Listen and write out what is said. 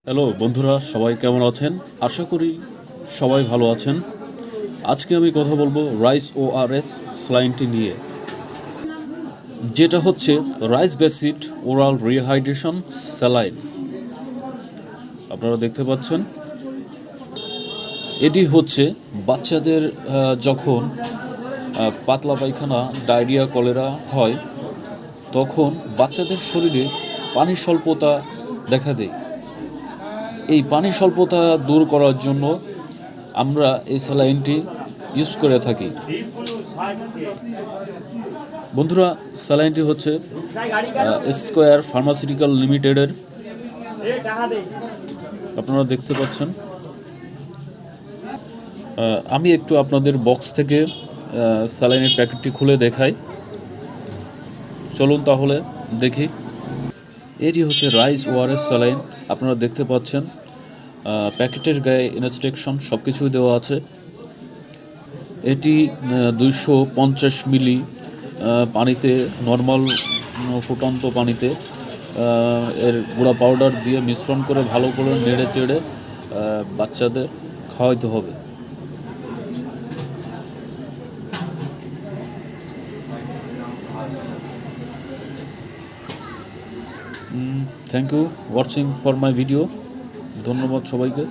Hello বন্ধুরা, সবাই কেমন আছেন? আশা করি সবাই ভালো আছেন। আজকে আমি কথা বলবো রাইস ওআরএস স্যালাইনটি নিয়ে, যেটা হচ্ছে rice beside oral rehydration saline. আপনারা দেখতে পাচ্ছেন, এটি হচ্ছে বাচ্চাদের যখন পাতলা পায়খানা, ডায়রিয়া, কলেরা হয়, তখন বাচ্চাদের শরীরে পানি স্বল্পতা দেখা দেয়। এই পানি স্বল্পতা দূর করার জন্য আমরা এই স্যালাইনটি ইউজ করে থাকি। বন্ধুরা, স্যালাইনটি হচ্ছে স্কোয়ার ফার্মাসিউটিক্যাল লিমিটেডের। আপনারা দেখতে পাচ্ছেন। আমি একটু আপনাদের বক্স থেকে স্যালাইনের প্যাকেটটি খুলে দেখাই। চলুন তাহলে দেখি। এটি হচ্ছে রাইস ওআরএস স্যালাইন। আপনারা দেখতে পাচ্ছেন প্যাকেটের গায়ে ইনস্ট্রাকশন সব কিছুই দেওয়া আছে। এটি 250 মিলি পানিতে, নর্মাল ফুটন্ত পানিতে এর গুঁড়া পাউডার দিয়ে মিশ্রণ করে ভালো করে নেড়ে চেড়ে বাচ্চাদের খাওয়াইতে হবে। Thank you watching for my video. ধন্যবাদ সবাইকে।